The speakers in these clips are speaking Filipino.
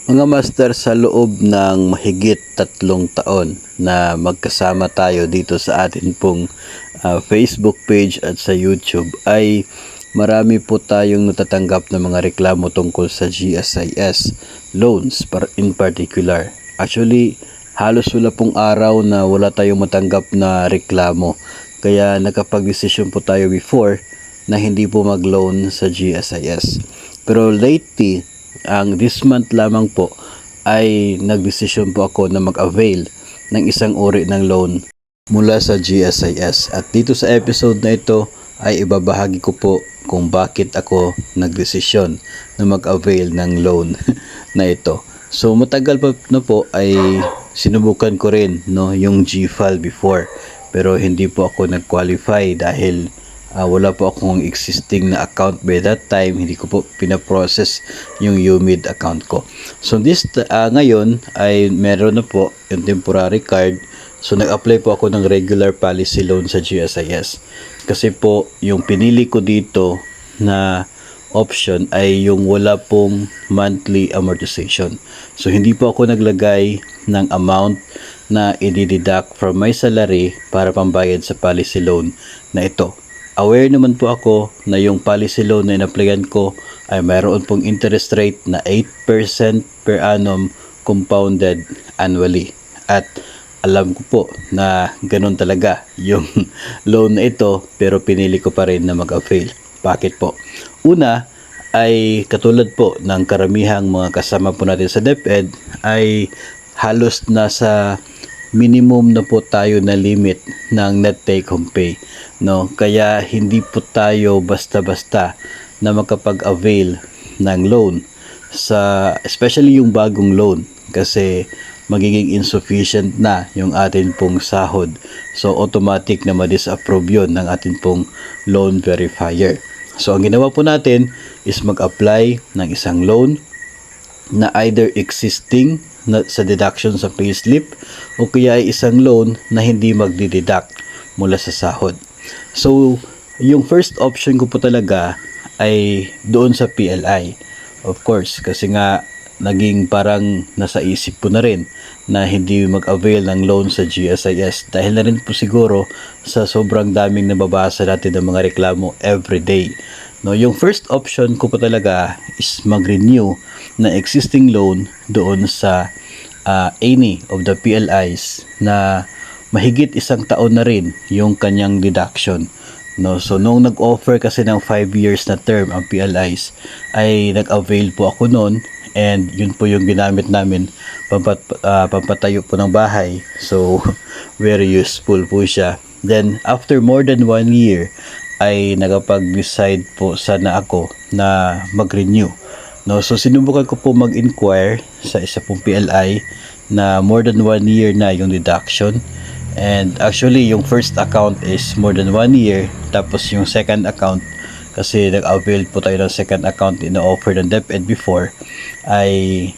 Mga master, sa loob ng mahigit 3 taon na magkasama tayo dito sa atin pong Facebook page at sa YouTube ay marami po tayong natatanggap ng mga reklamo tungkol sa GSIS loans in particular. Actually, halos wala pong araw na wala tayong matanggap na reklamo. Kaya nakapag-desisyon po tayo before na hindi po mag-loan sa GSIS. Pero lately, this month lamang po ay nagdesisyon po ako na mag-avail ng isang uri ng loan mula sa GSIS. At dito sa episode na ito ay ibabahagi ko po kung bakit ako nagdesisyon na mag-avail ng loan na ito. So matagal pa na po ay sinubukan ko rin yung GFAL before, pero hindi po ako nag-qualify dahil wala po akong existing na account by that time. Hindi ko po pinaprocess yung UMID account ko. So ngayon ay meron na po yung temporary card. So nag-apply po ako ng regular policy loan sa GSIS. Kasi po yung pinili ko dito na option ay yung wala pong monthly amortization. So hindi po ako naglagay ng amount na i-deduct from my salary para pambayad sa policy loan na ito. Aware naman po ako na yung policy loan na in-applyan ko ay mayroon pong interest rate na 8% per annum compounded annually. At alam ko po na ganun talaga yung loan na ito, pero pinili ko pa rin na mag-avail. Bakit po? Una ay katulad po ng karamihang mga kasama po natin sa DepEd ay halos nasa minimum na po tayo na limit ng net take home pay, kaya hindi po tayo basta-basta na makapag-avail ng loan especially yung bagong loan, kasi magiging insufficient na yung atin pong sahod. So automatic na ma-disapprove yun ng atin pong loan verifier. So ang ginawa po natin is mag-apply ng isang loan na either existing sa deduction sa payslip o kaya ay isang loan na hindi magdi-deduct mula sa sahod. So, yung first option ko po talaga ay doon sa PLI. Of course, kasi nga naging parang nasa isip ko na rin na hindi mag-avail ng loan sa GSIS dahil na rin po siguro sa sobrang daming nababasa natin ng mga reklamo everyday. Yung first option ko po talaga is mag-renew na existing loan doon sa any of the PLIs na mahigit 1 taon na rin yung kanyang deduction. So nung nag-offer kasi ng 5 years na term ang PLIs ay nag-avail po ako noon, and yun po yung ginamit namin pampatayo po ng bahay. So very useful po siya. Then after more than 1 year ay nakapag-decide po sana ako na mag-renew. So sinubukan ko po mag-inquire sa isa pong PLI na more than 1 year na yung deduction. And actually yung first account is more than 1 year, tapos yung second account, kasi nag-avail po tayo ng second account na offer ng DepEd before, ay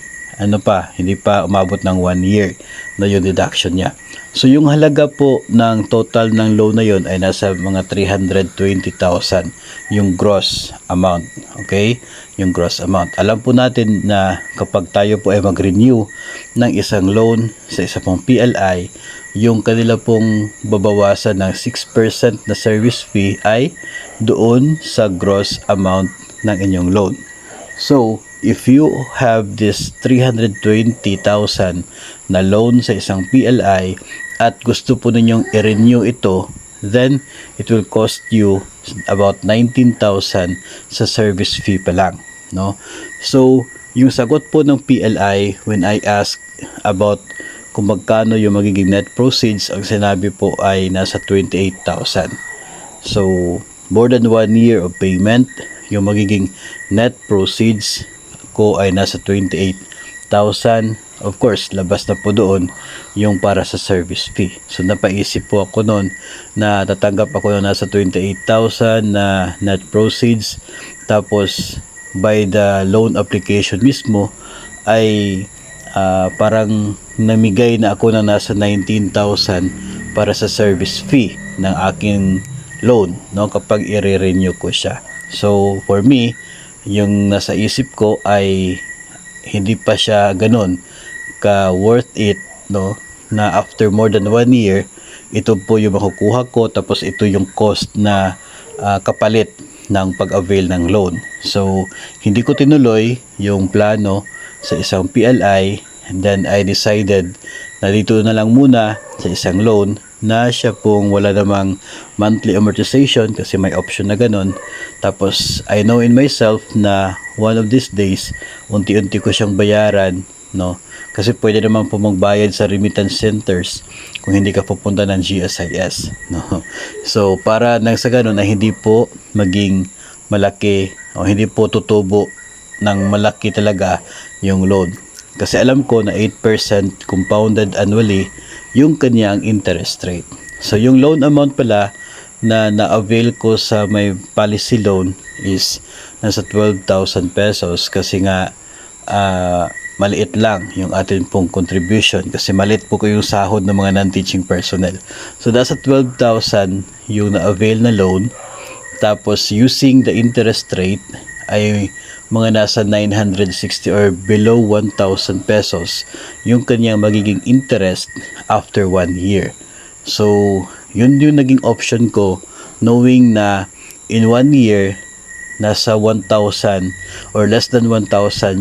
hindi pa umabot ng 1 year na yung deduction niya. So yung halaga po ng total ng loan na yun ay nasa mga 320,000 yung gross amount. Okay? Yung gross amount. Alam po natin na kapag tayo po ay mag-renew ng isang loan sa isa pong PLI, yung kanila pong babawasan ng 6% na service fee ay doon sa gross amount ng inyong loan. So, if you have this 320,000 na loan sa isang PLI at gusto po ninyong i-renew ito, then it will cost you about 19,000 sa service fee pa lang. So, yung sagot po ng PLI when I ask about kung magkano yung magiging net proceeds, ang sinabi po ay nasa 28,000. So, more than 1 year of payment, yung magiging net proceeds ko ay nasa 28,000. Of course, labas na po doon yung para sa service fee. So napaisip po ako noon na tatanggap ako na nasa 28,000 na net proceeds, tapos by the loan application mismo ay parang namigay na ako na nasa 19,000 para sa service fee ng aking loan kapag i-renew ko siya. So for me, yung nasa isip ko ay hindi pa siya ganun ka worth it, no, na after more than 1 year, ito po yung makukuha ko, tapos ito yung cost na kapalit ng pag-avail ng loan. So hindi ko tinuloy yung plano sa isang PLI, and then I decided na dito na lang muna sa isang loan na siya pong wala namang monthly amortization kasi may option na ganun. Tapos I know in myself na one of these days unti-unti ko siyang bayaran, no, kasi pwede naman po magbayad sa remittance centers kung hindi ka pupunta ng GSIS, no. So para nang sa ganun na hindi po maging malaki o hindi po tutubo ng malaki talaga yung loan. Kasi alam ko na 8% compounded annually yung kanyang interest rate. So yung loan amount pala na na-avail ko sa may policy loan is nasa 12,000 pesos kasi nga maliit lang yung atin pong contribution kasi maliit po ko yung sahod ng mga non-teaching personnel. So nasa 12,000 yung na-avail na loan, tapos using the interest rate ay mga nasa 960 or below 1,000 pesos yung kanyang magiging interest after 1 year. So yun yung naging option ko, knowing na in 1 year nasa 1,000 or less than 1,000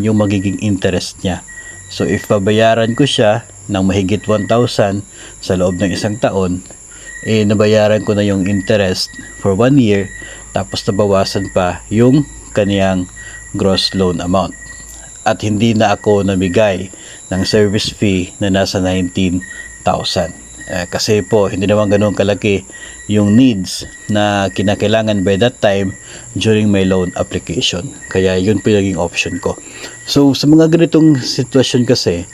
yung magiging interest niya. So if babayaran ko siya ng mahigit 1,000 sa loob ng isang taon, nabayaran ko na yung interest for 1 year, tapos nabawasan pa yung kaniyang gross loan amount. At hindi na ako namigay ng service fee na nasa 19,000. Kasi po, hindi naman ganun kalaki yung needs na kinakailangan by that time during my loan application. Kaya yun po yung naging option ko. So, sa mga ganitong sitwasyon kasi,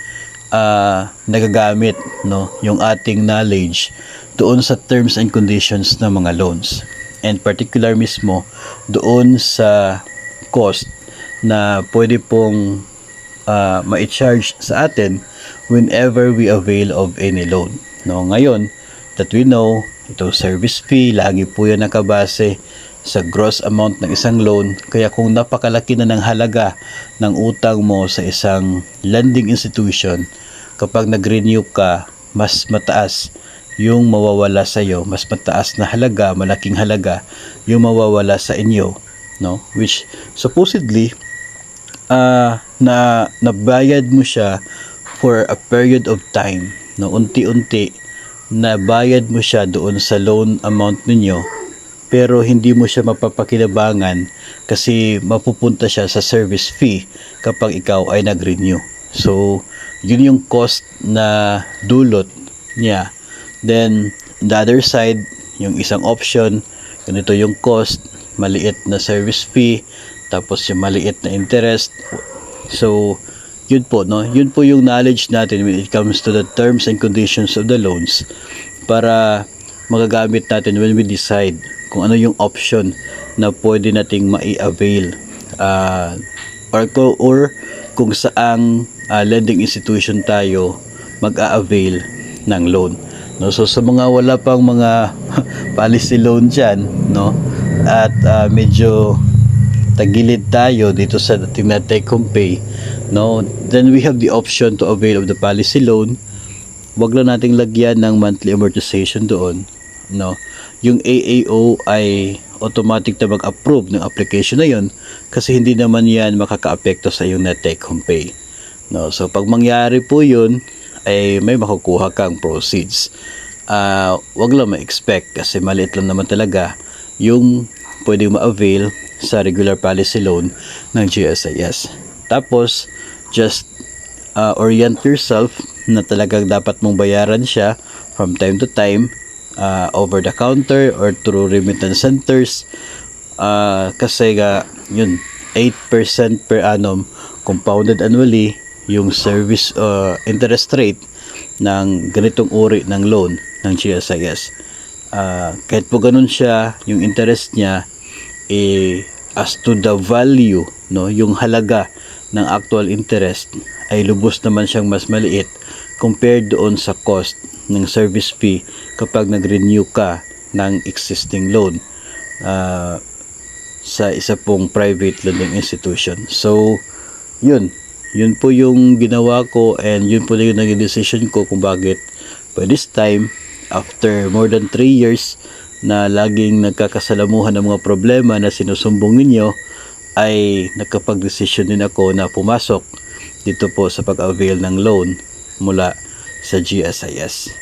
nagagamit, no, yung ating knowledge doon sa terms and conditions ng mga loans. And particular mismo doon sa cost na pwede pong ma-charge sa atin whenever we avail of any loan. No, ngayon that we know, ito service fee, lagi po yan nakabase sa gross amount ng isang loan. Kaya kung napakalaki na ng halaga ng utang mo sa isang lending institution, kapag nag-renew ka, mas mataas yung mawawala sa iyo, mas mataas na halaga, malaking halaga yung mawawala sa inyo, no, which supposedly na nabayad mo siya for a period of time, no, unti-unti nabayad mo siya doon sa loan amount ninyo, pero hindi mo siya mapapakinabangan kasi mapupunta siya sa service fee kapag ikaw ay nag-renew. So yun yung cost na dulot niya. Then the other side, yung isang option, ganito yung cost, maliit na service fee, tapos yung maliit na interest. So yun po, no, yun po yung knowledge natin when it comes to the terms and conditions of the loans para magagamit natin when we decide kung ano yung option na pwede nating mai-avail or kung saang lending institution tayo mag-a-avail ng loan, no. So sa mga wala pang mga policy loan dyan, no, at medyo tagilid tayo dito sa dating na take home pay, no, then we have the option to avail of the policy loan. Wag lang nating lagyan ng monthly amortization doon, no. Yung AAO ay automatic na mag-approve ng application na yon kasi hindi naman yan makaka-apekto sa iyong net take home pay, no. So pag mangyari po yun ay may makukuha kang proceeds. Wag lang ma-expect kasi maliit lang naman talaga yung pwedeng ma-avail sa regular policy loan ng GSIS. Tapos just orient yourself na talagang dapat mong bayaran siya from time to time, over the counter or through remittance centers, kasi yun 8% per annum compounded annually yung service interest rate ng ganitong uri ng loan ng GSIS. Kahit po ganun siya, yung interest niya as to the value, no, yung halaga ng actual interest ay lubos naman siyang mas maliit compared doon sa cost ng service fee kapag nag-renew ka ng existing loan sa isa pong private lending institution. So yun yun po yung ginawa ko, and yun po yung naging decision ko kung bakit by this time, after more than 3 years na laging nagkakasalamuhan ng mga problema na sinusumbong ninyo, ay nakapag-desisyon din ako na pumasok dito po sa pag-avail ng loan mula sa GSIS.